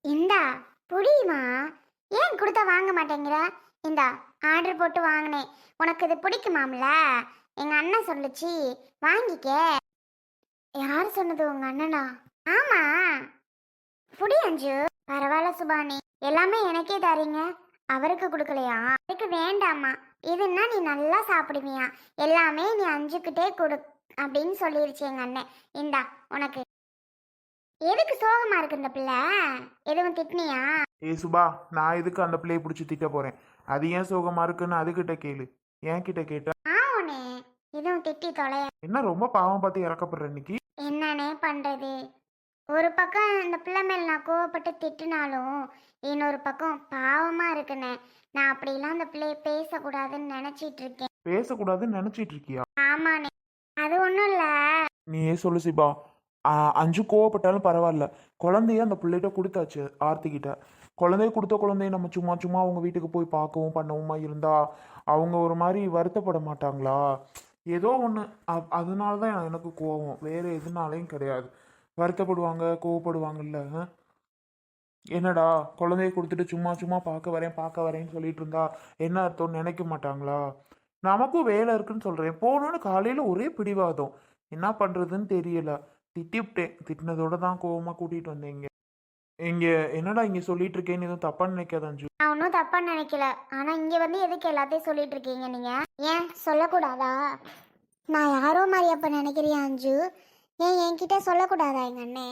இந்தா புடியுமா? ஏன் கொடுத்தா வாங்க மாட்டேங்கிற? இந்தா ஆர்டர் போட்டு வாங்கினேன். உனக்கு இது பிடிக்குமாம்ல? எங்க அண்ணன் சொல்லுச்சு வாங்கிக்க. யார் சொன்னது? உங்க அண்ணனா? ஆமா. புடி அஞ்சு. பரவாயில்ல சுபானி, எல்லாமே எனக்கே தரீங்க, அவருக்கு கொடுக்கலையா? அவருக்கு வேண்டாமா. இதுன்னா நீ நல்லா சாப்பிடுவியா, எல்லாமே நீ அஞ்சுக்கிட்டே கொடு அப்படின்னு சொல்லிருச்சு எங்க அண்ணன். இந்தா உனக்கு. எதுக்கு சோகமா இருக்கு இந்த பிள்ளை? எதுவும் திட்னியா? சுபா, நான் எதுக்கு அந்த பிள்ளையை பிடிச்சி திட்ட போறேன்? அது ஏன் சோகமா இருக்குன்னு அதுகிட்ட கேளு. என் கிட்ட கேட்ட ஆவுனே, இதுவும் திட்டி தொலைய. என்ன ரொம்ப பாவம் பார்த்து இறக்கப்படுற இன்னைக்கு? என்னன்னே பண்றது? ஒரு பக்கம் இந்த பிள்ளை மேல நான் கோவப்பட்டு திட்டுனாலும் இன்னொரு பக்கம் பாவமா இருக்குண்ணே. நான் அப்படிலாம் அந்த பிள்ளைய பேசக்கூடாதுன்னு நினைச்சிட்டு இருக்கேன். பேசக்கூடாதுன்னு நினைச்சிட்டு இருக்கியா? ஆமாண்ணே. அது ஒன்றும் இல்லை. நீயே சொல்லு சிபா. அஞ்சு கோவப்பட்டாலும் பரவாயில்ல, குழந்தைய அந்த பிள்ளைகிட்ட கொடுத்தாச்சு ஆர்த்தி கிட்ட. குழந்தைய கொடுத்த குழந்தைய நம்ம சும்மா சும்மா அவங்க வீட்டுக்கு போய் பார்க்கவும் பண்ணவுமா இருந்தா அவங்க ஒரு மாதிரி வருத்தப்பட மாட்டாங்களா? ஏதோ ஒன்று. அதனால தான் எனக்கு கோவம், வேற எதுனாலையும் கிடையாது. வருத்தப்படுவாங்க, கோவப்படுவாங்கல்ல. என்னடா குழந்தைய கொடுத்துட்டு சும்மா சும்மா பார்க்க வரேன்னு சொல்லிட்டு இருந்தா என்ன அர்த்தம் நினைக்க மாட்டாங்களா? நமக்கும் வேலை இருக்குன்னு சொல்றேன். போனோன்னு காலையில ஒரே பிடிவாதம். என்ன பண்றதுன்னு தெரியல. திட்டிவிட்டேன். திட்டினதோட தான் கோவமா கூட்டிட்டு வந்தேங்க. இங்க என்னடா இங்க சொல்லிட்டு இருக்கேன்னு எதுவும் தப்பா நினைக்காத அஞ்சு. நான் ஒன்றும் தப்பா நினைக்கல. ஆனா இங்க வந்து எதுக்கு எல்லாத்தையும் சொல்லிட்டு இருக்கீங்க நீங்க? ஏன் சொல்லக்கூடாதா? நான் யாரோ மாதிரி அப்ப நினைக்கிறியா அஞ்சு? ஏன் என்கிட்ட சொல்லக்கூடாதா? எங்க அண்ணே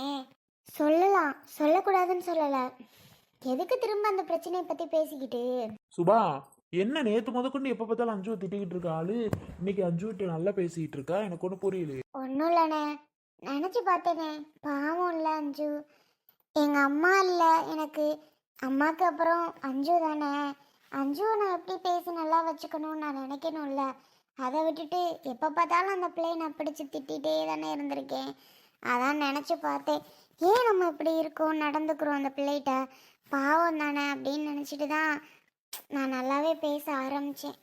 சொல்லலாம், சொல்லக்கூடாதுன்னு சொல்லல. எதுக்கு திரும்ப அந்த பிரச்சனையை பத்தி பேசிக்கிட்டு? சுபா, என்ன நேத்து முதற்கொண்டு எப்ப பார்த்தாலும் அஞ்சுவை திட்டிக்கிட்டு இருக்க ஆளு இன்னைக்கு அஞ்சுகிட்ட நல்லா பேசிக்கிட்டு இருக்கா? எனக்கு ஒன்றும் புரியல. ஒன்றும் இல்லைண்ணே, நினச்சி பார்த்தேனே. பாவம் இல்லை அஞ்சு. எங்கள் அம்மா இல்லை எனக்கு. அம்மாவுக்கு அப்புறம் அஞ்சு தானே. அஞ்சுவை நான் எப்படி பேசி நல்லா வச்சுக்கணும்னு நான் நினைக்கணும்ல. அதை விட்டுட்டு எப்போ பார்த்தாலும் அந்த பிள்ளையை நான் பிடிச்சி திட்டிகிட்டே தானே இருந்திருக்கேன். அதான் நினச்சி பார்த்தேன், ஏன் நம்ம இப்படி இருக்கோம் நடந்துக்கிறோம் அந்த பிள்ளைகிட்ட, பாவம் தானே அப்படின்னு நினச்சிட்டு தான் நான் நல்லாவே பேச ஆரம்பித்தேன்.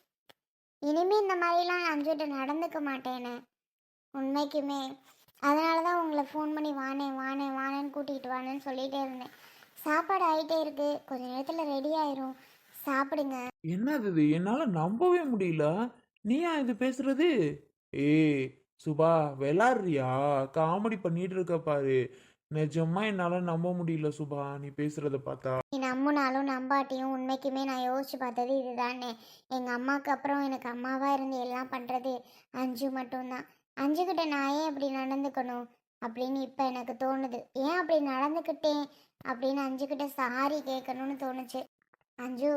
இனிமேல் இந்த மாதிரிலாம் அஞ்சுகிட்ட நடந்துக்க மாட்டேனே உண்மைக்குமே. அதனால தான் உங்களை ஃபோன் பண்ணி வானேன்னு கூட்டிகிட்டு வானேன்னு சொல்லிகிட்டே இருந்தேன். சாப்பாடு ஆகிட்டே இருக்கு, கொஞ்ச நேரத்தில் ரெடி ஆயிரும், சாப்பிடுங்க. என்னது இது? என்னால நம்பவே முடியல. நீயா இது பேசுறது? ஏய் சுபா, விளாடுறியா? காமெடி பண்ணிட்டு இருக்க பாரு. நிஜமா என்னால நம்ப முடியல சுபா, நீ பேசுறத பார்த்தா. நீ நம்பினாலும் நம்பாட்டியும் உண்மைக்குமே நான் யோசிச்சு பார்த்தது இதுதானே. எங்கள் அம்மாவுக்கு அப்புறம் எனக்கு அம்மாவாக இருந்து எல்லாம் பண்ணுறது அஞ்சு மட்டும்தான். அஞ்சுக்கிட்ட நான் ஏன் அப்படி நடந்துக்கணும் அப்படின்னு இப்போ எனக்கு தோணுது. ஏன் அப்படி நடந்துக்கிட்டேன் அப்படின்னு அஞ்சுக்கிட்ட சாரி கேட்கணும்னு தோணுச்சு. அஞ்சு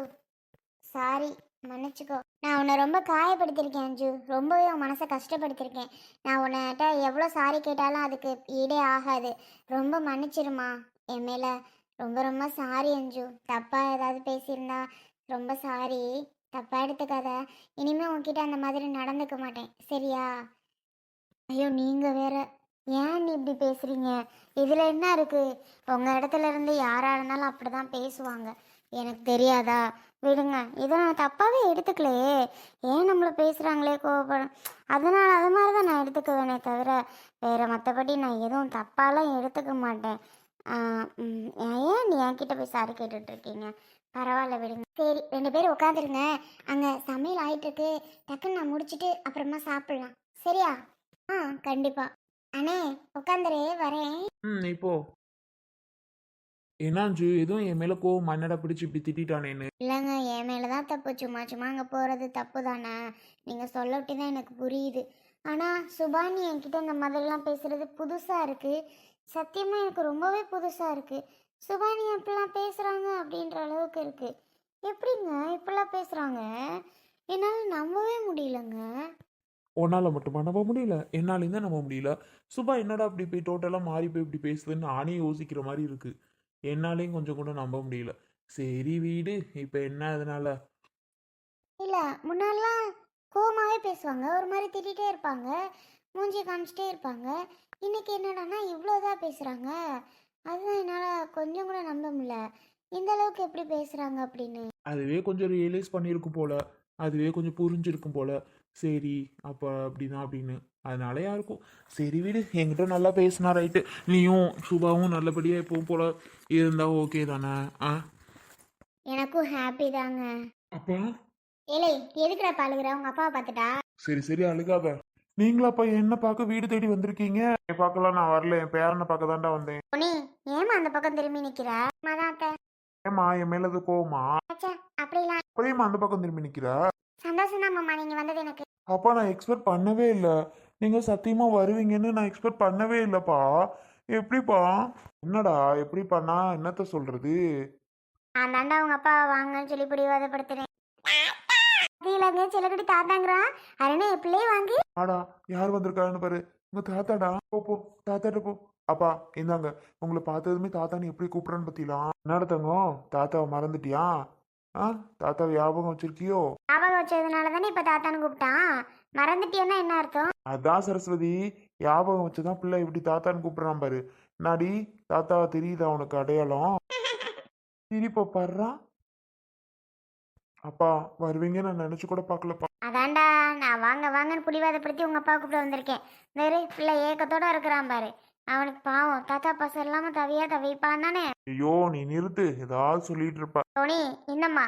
சாரி, மன்னிச்சுக்கோ. நான் உன்னை ரொம்ப காயப்படுத்தியிருக்கேன் அஞ்சு, ரொம்பவே உன் மனசை கஷ்டப்படுத்தியிருக்கேன். நான் உன்கிட்ட எவ்வளோ சாரி கேட்டாலும் அதுக்கு ஈடே ஆகாது. ரொம்ப மன்னிச்சிருமா என் மேலே. ரொம்ப ரொம்ப சாரி அஞ்சு. தப்பாக ஏதாவது பேசியிருந்தா ரொம்ப சாரி, தப்பாக எடுத்துக்காத. இனிமேல் உன்கிட்ட அந்த மாதிரி நடந்துக்க மாட்டேன், சரியா? ஐயோ நீங்கள் வேற, ஏன் நீ இப்படி பேசுகிறீங்க? இதில் என்ன இருக்குது? உங்கள் இடத்துல இருந்து யாராக இருந்தாலும் அப்படி தான் பேசுவாங்க, எனக்கு தெரியாதா? விடுங்க, இதை நான் தப்பாகவே எடுத்துக்கலையே. ஏன் நம்மளை பேசுகிறாங்களே கோவப்படும், அதனால் அது மாதிரி தான் நான் எடுத்துக்குவேனே தவிர வேறு மற்றபடி நான் எதுவும் தப்பாலாம் எடுத்துக்க மாட்டேன். ஏன் நீ என்கிட்ட போய் சாரி கேட்டுட்ருக்கீங்க? பரவாயில்ல விடுங்க. சரி, 2 பேரும் உட்காந்துருங்க. அங்கே சமையல் ஆகிட்டுருக்கு, டக்குன்னு நான் முடிச்சுட்டு அப்புறமா சாப்பிட்லாம், சரியா? ஆ கண்டிப்பாக. அண்ணே உட்காந்துரு, வரேன். இப்போ என்னாச்சு? எதுவும் என் மேல கோவம் மண்ணடா பிடிச்சு இப்படி திட்டானேன்னு? இல்லைங்க, என் மேலே தான் தப்பு. சும்மா சும்மா அங்கே போகிறது தப்பு தானே. நீங்கள் சொல்லவிட்டு தான் எனக்கு புரியுது. ஆனால் சுபானி என்கிட்ட இந்த மாதிரிலாம் பேசுகிறது புதுசாக இருக்குது. சத்தியமாக எனக்கு ரொம்பவே புதுசாக இருக்குது. சுபானி எப்படிலாம் பேசுகிறாங்க அப்படின்ற அளவுக்கு இருக்குது. எப்படிங்க இப்படிலாம் பேசுகிறாங்க? என்னால் நம்பவே முடியலங்க. உன்னால மட்டுமா நம்ப முடியல? என்னாலையும் தான் நம்ப முடியல. சுபா என்னடா இப்படி போய் டோட்டலா மாறி போய் இப்படி பேசுதுன்னு நானே யோசிக்கிற மாதிரி இருக்கு. என்னாலையும் கொஞ்சம் கூட நம்ப முடியல. சரி வீடு, இப்ப என்ன அதனால? இல்லை, முன்னாடிலாம் கோவமாகவே பேசுவாங்க, ஒரு மாதிரி திட்டிகிட்டே இருப்பாங்க, மூஞ்சி காமிச்சிட்டே இருப்பாங்க. இன்னைக்கு என்னடான்னா இவ்வளோதான் பேசுகிறாங்க. அதுதான் என்னால் கொஞ்சம் கூட நம்ப முடியல, இந்த அளவுக்கு எப்படி பேசுகிறாங்க அப்படின்னு. அதுவே கொஞ்சம் ரியலைஸ் பண்ணியிருக்கும் போல. அதுவே கொஞ்சம் புரிஞ்சிருக்கும் போல. சரி அப்ப அப்படிதான் அப்படின்னு. அதனால யாருக்கும் சரி வீடு என்கிட்ட நல்லா பேசினா ரைட்டு. நீயும் சுபாவும் நல்லபடியாக எப்பவும் போல இருந்தா ஓகே தானே? ஆ எனக்கும் ஹாப்பி தாங்க. அப்பா ஏலே, எதுக்குடா பாலுகிற உங்க அப்பாவை பார்த்துட்டா? சரி சரி அழுகாத. நீங்களாப்பா என்ன பார்க்க வீடு தேடி வந்திருக்கீங்க? என் பார்க்கலாம் நான் வரல, என் பேரனை பார்க்க தான்டா வந்தேன். பொன்னி, ஏமா அந்த பக்கம் திரும்பி நிக்கிற? மாதான் அத்தை. ஏம்மா என் மேல அது கோவமா? அச்சா, அப்படிலாம் அப்படியேம்மா அந்த பக்கம் திரும்பி நிக்கிறா? சந்தோஷம் தான் மாமா நீங்க வந்தது எனக்கு. அப்பா நான் எக்ஸ்பெக்ட் பண்ணவே இல்லை. நீங்க சத்தியமா வருவீங்கன்னு நான் எக்ஸ்பெக்ட் பண்ணவே இல்லைப்பா. எப்படிப்பா? என்னடா எப்படி பண்ணா என்னத்த சொல்றது? நான் தாண்டா உங்க அப்பா வாங்கன்னு சொல்லி பிடிவாதப்படுத்துறேன். இல்லைங்க சிலக்கடி தாத்தாங்கிறான். அரணே பிள்ளையே வாங்கி. ஆடா யார் வந்திருக்காருன்னு பாரு. உங்க தாத்தாடா. போ போ தாத்தாட்ட போ. அப்பா இந்தாங்க. உங்களை பார்த்ததுமே தாத்தான்னு எப்படி கூப்பிடுறேன்னு பத்திலாம். என்னடா தங்கம் தாத்தாவை மறந்துட்டியா? ஆ தாத்தாவை ஞாபகம் வச்சிருக்கியோ? ஞாபகம் வச்சதுனால தானே இப்ப தாத்தான்னு கூப்பிட்டான். மறந்துட்டியன்னா என்ன அர்த்தம்? அதான் சரஸ்வதி, ஞாபகம் வச்சுதான் பிள்ளை இப்படி தாத்தான்னு கூப்பிடுறான் பாரு. நாடி தாத்தாவை தெரியுதா உனக்கு அடையாளம்? சிரிப்ப பாடுறா. அப்பா வருவீங்க நான் நினைச்சு கூட பார்க்கலப்பா. அதான்டா நான் வாங்க வாங்கன்னு பிடிவாதப்படுத்தி உங்க அப்பா கூப்பிட வந்திருக்கேன். வேறு பிள்ளை ஏக்கத்தோட இருக்கிறான் பாரு. அவனுக்கு பாவம் தாத்தா பாசம் இல்லாம தவியா தவிப்பான் தானே. ஐயோ நீ நிறுத்து, ஏதாவது சொல்லிட்டு இருப்ப. டோனி, என்னம்மா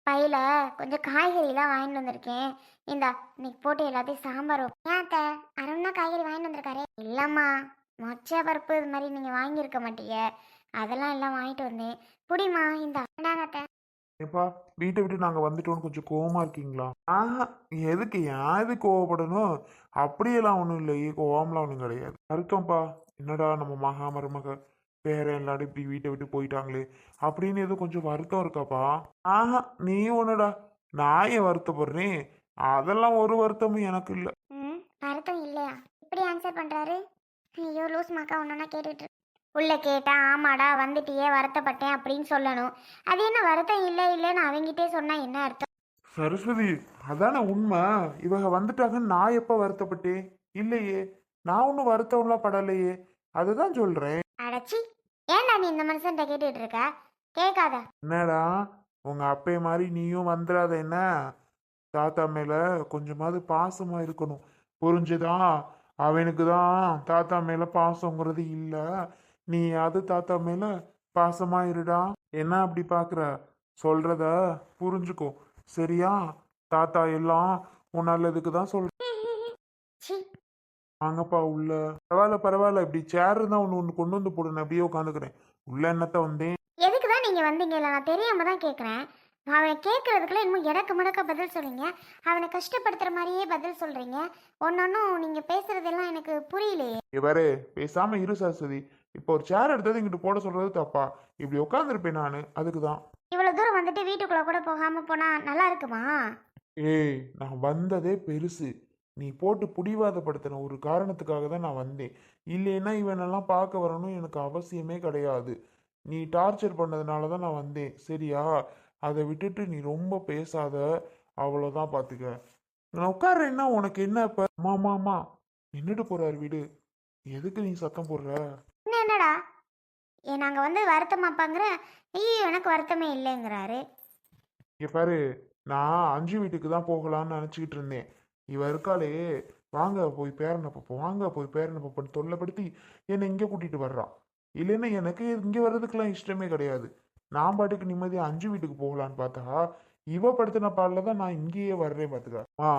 பையில கொஞ்சம் காய்கறிலாம் வாங்கிட்டு வந்திருக்கேன். இந்தா இன்னைக்கு போட்டு எல்லாத்தையும் சாம்பார் ஏன் அத்தை அருணா காய்கறி வாங்கிட்டு வந்திருக்காரு? இல்லம்மா, மொச்சை பருப்பு இது மாதிரி நீங்க வாங்கியிருக்க மாட்டீங்க. அதெல்லாம் எல்லாம் வாங்கிட்டு வந்தேன். புடிமா இந்தா வேண்டாங்க அத்தை. ஏப்பா வீட்டை விட்டு நாங்க வந்துட்டோம்னு கொஞ்சம் கோவமா இருக்கீங்களா? ஆஹா எதுக்கு ஏன் எது கோவப்படணும்? அப்படியெல்லாம் ஒன்றும் இல்லையே, கோவம்லாம் ஒன்றும் கிடையாது. வருத்தம்ப்பா. என்னடா நம்ம மகா மருமக பேரன் எல்லாரும் இப்படி வீட்டை விட்டு போயிட்டாங்களே அப்படின்னு எதுவும் கொஞ்சம் வருத்தம் இருக்காப்பா? ஆஹா நீ ஒண்ணுடா, நான் ஏன் வருத்தப்படுறேன்? அதெல்லாம் ஒரு வருத்தமும் எனக்கு இல்லை. ம், வருத்தம் இல்லையா? இப்படி ஆன்சர் பண்றாரு. ஐயோ லூஸ் மாக்கா ஒன்னா கேட்டுட்டு இருக்கு. உள்ள கேட்டா ஆமாடா வந்துட்டியே வருத்தப்பட்டேன் அப்படின்னு சொல்லணும். அது என்ன வருத்தம் இல்லை இல்லைன்னு அவங்கிட்டே சொன்னா என்ன அர்த்தம்? சரஸ்வதி அதானே உண்மை. இவங்க வந்துட்டாங்கன்னு நான் எப்போ வருத்தப்பட்டேன்? இல்லையே, நான் ஒன்றும் வருத்தம்லாம் படலையே. அதுதான் சொல்றேன். அடச்சி, ஏன்டா நீ இந்த மனுஷன்ட்ட கேட்டுட்டு இருக்க? கேட்காத. என்னடா உங்க அப்பே மாதிரி நீயும் வந்துடாத என்ன? தாத்தா மேல கொஞ்சமாவது பாசமா இருக்கணும், புரிஞ்சுதா? அவனுக்கு தான் தாத்தா மேல பாசங்கிறது இல்ல. நீ அது தாத்தா மேல பாசமா இருடா. என்ன அப்படி பாக்குற? சொல்றத புரிஞ்சுக்கோ சரியா? தாத்தா எல்லாம் உன் நல்லதுக்கு தான் சொல்ற. சி, வாங்கப்பா உள்ள. பரவாயில்ல பரவாயில்ல, இப்படி சேர் இருந்தா ஒன்று கொண்டு வந்து போடுன்னு அப்படியே உட்காந்துக்கிறேன். உள்ள என்னத்த வந்தேன்? எதுக்கு தான் நீங்க வந்தீங்க? இல்லை நான் தெரியாம தான் கேட்குறேன். அவனை கேட்கறதுக்குள்ள இன்னும் இடக்கு முடக்க பதில் சொல்றீங்க. அவனை கஷ்டப்படுத்துற மாதிரியே பதில் சொல்றீங்க. ஒன்னொன்னும் நீங்க பேசுறதெல்லாம் எனக்கு புரியலையே. இவரே பேசாம இரு சரஸ்வதி. இப்போ ஒரு சேர் எடுத்தது இங்கிட்டு போட சொல்றது தப்பா? இப்படி உட்காந்துருப்பேன் நான், அதுக்கு தான். இவ்வளவு தூரம் வந்துட்டு வீட்டுக்குள்ள கூட போகாம போனா நல்லா இருக்குமா? ஏய் நான் வந்ததே பெருசு. நீ போட்டு பிடிவாதப்படுத்தின ஒரு காரணத்துக்காக தான் நான் வந்தேன். இல்லைன்னா இவனெல்லாம் பார்க்க வரணும் எனக்கு அவசியமே கிடையாது. நீ டார்ச்சர் பண்ணதுனால தான் நான் வந்தேன் சரியா? அதை விட்டுட்டு நீ ரொம்ப பேசாத. அவ்வளோதான் பார்த்துக்க. நான் உட்கார்றேன்னா உனக்கு என்ன இப்போ? மாமா நின்றுட்டு போறாரு வீடு. எதுக்கு நீ சத்தம் போடுற? இன்னும் என்னடா நாங்க வந்து வருத்தமாப்பாங்கிற. ஐயோ எனக்கு வருத்தமே இல்லைங்கிறாரு. இங்க பாரு, நான் அஞ்சு வீட்டுக்கு தான் போகலான்னு நினச்சிக்கிட்டு இருந்தேன். இவ இருக்காளே, வாங்க போய் பேரனை பார்ப்போம், வாங்க போய் பேரனை பார்ப்போன்னு தொல்லைப்படுத்தி என்னை இங்கே கூட்டிகிட்டு வர்றான். இல்லைன்னா எனக்கு இங்கே வர்றதுக்கெல்லாம் இஷ்டமே கிடையாது. நான் பாட்டுக்கு நிம்மதியாக அஞ்சு வீட்டுக்கு போகலான்னு பார்த்தா இவ படுத்தின பாலில் தான் நான் இங்கேயே வர்றேன் பார்த்துக்க.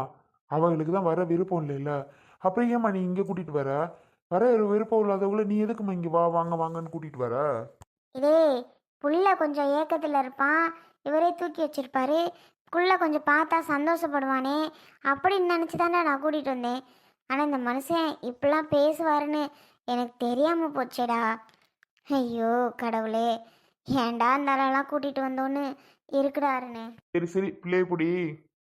அவங்களுக்கு தான் வர விருப்பம் இல்லைல்ல, அப்புறம் ஏம்மா நீ இங்கே கூட்டிகிட்டு வர? வர விருப்பம் இல்லாதவங்கள நீ எதுக்குமா இங்கே வா வாங்க வாங்கன்னு கூட்டிகிட்டு வர? இதே புள்ள கொஞ்சம் ஏக்கத்தில் இருப்பான், இவரே தூக்கி வச்சிருப்பாரு. புள்ள கொஞ்சம் பார்த்தா சந்தோஷப்படுவானே அப்படின்னு நினச்சி தானே நான் கூட்டிகிட்டு வந்தேன். ஆனால் இந்த மனுஷன் இப்படிலாம் பேசுவாருன்னு எனக்கு தெரியாமல் போச்சேடா. ஐயோ கடவுளே, ஏன்டா இந்த ஆளெல்லாம் கூட்டிகிட்டு வந்தோன்னு இருக்குடாருன்னு. சரி சரி பிள்ளைய பிடி,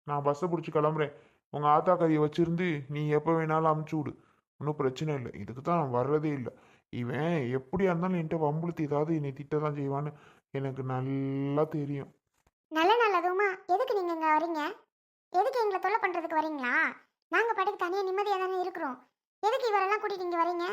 நான் பஸ்ஸை பிடிச்சி கிளம்புறேன். உங்கள் ஆத்தா கறியை வச்சிருந்து நீ எப்போ வேணாலும் அமுச்சு விடு, ஒன்றும் பிரச்சனை இல்லை. இதுக்கு தான் நான் வர்றதே இல்லை. இவன் எப்படியா இருந்தாலும் என்கிட்ட வம்புழுத்தி ஏதாவது என்னை திட்ட தான் செய்வான்னு எனக்கு நல்லா தெரியும். நல்ல நல்லதுமா, எதுக்கு நீங்கள் இங்கே வரீங்க? எதுக்கு எங்களை தொல்லை பண்ணுறதுக்கு வரீங்களா? நாங்கள் பாட்டுக்கு தனியாக நிம்மதியாக தானே இருக்கிறோம். எதுக்கு இவரெல்லாம் கூட்டிகிட்டு இங்கே வரீங்க?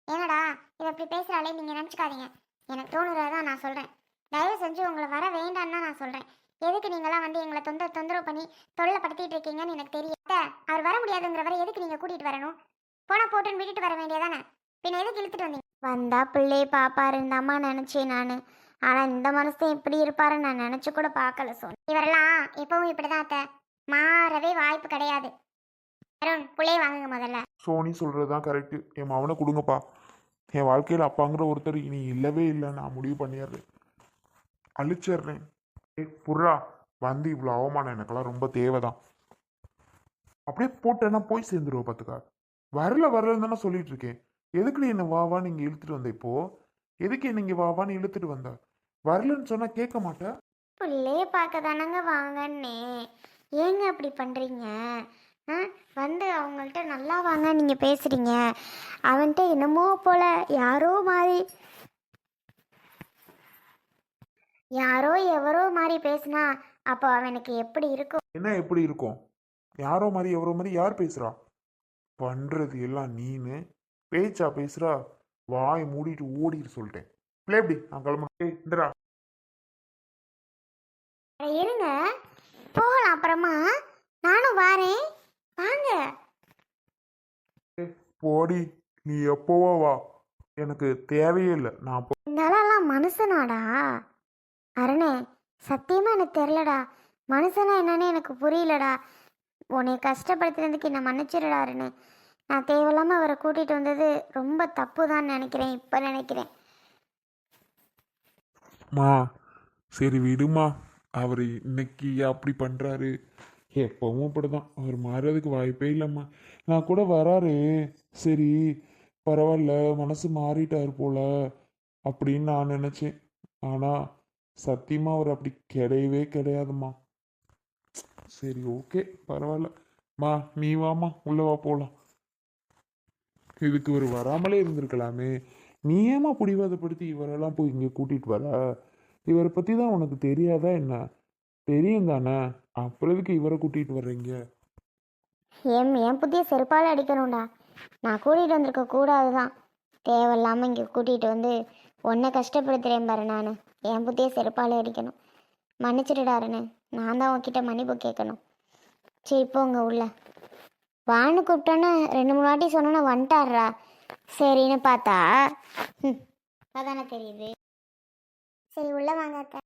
என்னடா இதை இப்படி பேசுகிறாளே நீங்கள் நினச்சிக்காதீங்க. எனக்கு தோணுறதான் நான் சொல்கிறேன். தயவு செஞ்சு உங்களை வர வேண்டான்னு தான் நான் சொல்கிறேன். எதுக்கு நீங்களாம் வந்து எங்களை தொந்தரவு பண்ணி தொல்லைப்படுத்திட்டு இருக்கீங்கன்னு எனக்கு தெரியாத. அவர் வர முடியாதுங்கிறவரை எதுக்கு நீங்கள் கூட்டிகிட்டு வரணும்? போனா போட்டுன்னு விட்டுட்டு வர வேண்டியதானே, பின்ன எதுக்கு இழுத்துட்டு வந்தீங்க? வந்தா பிள்ளையை பாப்பாருந்தாம்மா நினைச்சேன் நான். ஆனா இந்த மனசன் இப்படி இருப்பாருன்னு நான் நினைச்சு கூட பார்க்கல சோனி. இவரெல்லாம் எப்பவும் இப்படிதான் அத்தை, மாறவே வாய்ப்பு கிடையாது. அருண், பிள்ளைய வாங்குங்க முதல்ல. சோனி சொல்கிறது தான் கரெக்டு. என் மவனை கொடுங்கப்பா. என் வாழ்க்கையில் அப்பாங்கிற ஒருத்தர் இனி இல்லவே இல்லை. நான் முடிவு பண்ணிடுறேன், அழிச்சிடுறேன். புர்ரா, வந்து இவ்வளோ அவமானம் எனக்கெல்லாம் ரொம்ப தேவைதான். அப்படியே போட்டேன்னா போய் சேர்ந்துருவோம் பார்த்துக்கா. வரலன்னு தானே சொல்லிட்டு இருக்கேன். எதுக்கு நீ என்ன வா வா நீங்கள் இழுத்துட்டு வந்த இப்போ? எதுக்கு என்ன இங்கே வா வான்னு இழுத்துட்டு வந்த? வரலன்னு சொன்னால் கேட்க மாட்டேன். பிள்ளைய பார்க்க தானங்க வாங்கன்னே, ஏங்க அப்படி பண்ணுறீங்க? ஆ, வந்து அவங்கள்ட்ட நல்லா வாங்க நீங்கள் பேசுகிறீங்க. அவன்கிட்ட என்னமோ போல யாரோ எவரோ மாதிரி பேசுனா அப்போ அவனுக்கு எப்படி இருக்கும்? என்ன எப்படி இருக்கும்? யாரோ மாதிரி எவரோ மாதிரி யார் பேசுகிறா? பண்ணுறது எல்லாம் நீனு பேச்சா பேசுகிறா? வாய் மூடிட்டு ஓடிட்டு சொல்லிட்டேன். பிள்ளை எப்படி நான் கிளம்புறேன். இந்தரா அட இருங்க, போகலாம் அப்புறமா, நானும் வாரேன், வாங்க. போடி, நீ எப்போவோ வா, எனக்கு தேவையே இல்லை. நான் இந்த ஆளெல்லாம் மனுஷனாடா? அருணே, சத்தியமாக எனக்கு தெரிலடா, மனுஷனா என்னன்னு எனக்கு புரியலடா. உன்னை கஷ்டப்படுத்துறதுக்கு என்னை மன்னிச்சிடடா அருணே. நான் தேவையில்லாமல் அவரை கூட்டிகிட்டு வந்தது ரொம்ப தப்பு தான் நினைக்கிறேன், இப்போ நினைக்கிறேன். மா சரி விடுமா. அவர் இன்னைக்கு அப்படி பண்ணுறாரு, எப்பவும் அப்படிதான். அவர் மாறுறதுக்கு வாய்ப்பே இல்லைம்மா. நான் கூட வராரு, சரி பரவாயில்ல மனசு மாறிட்டார் போல அப்படின்னு நான் நினச்சேன். ஆனால் சத்தியமாக அவர் அப்படி கிடையவே கிடையாதும்மா. சரி ஓகே பரவாயில்ல. மா நீ வாம்மா, உள்ள வா போகலாம். இதுக்கு இவர் வராமலே இருந்திருக்கலாமே. நீ ஏமா பிடிவாதப்படுத்தி இவரெல்லாம் போய் இங்கே கூட்டிகிட்டு வர? இவரை பற்றி தான் உனக்கு தெரியாதா என்ன? தெரியும் தானே, அப்புறம் எதுக்கு இவரை கூட்டிகிட்டு வர்றீங்க? என் புத்திய செருப்பால் அடிக்கணும்டா. நான் கூட்டிகிட்டு வந்திருக்க கூடாது தான், தேவையில்லாமல் இங்கே கூட்டிகிட்டு வந்து உன்னை கஷ்டப்படுத்துகிறேன் பாரு. நான் என் புத்திய செருப்பால் அடிக்கணும். மன்னிச்சிடுடாருன்னு நான் தான் உன்கிட்ட மன்னிப்பு கேட்கணும். சரி போங்க உள்ள. வான்னு கூப்பிட்டோன்னு 2-3 வாட்டி சொன்னோன்னு வந்துட்டாடுறா. சரின்னு பார்த்தா அதானே தெரியுது. சரி உள்ள வாங்க அத்தை.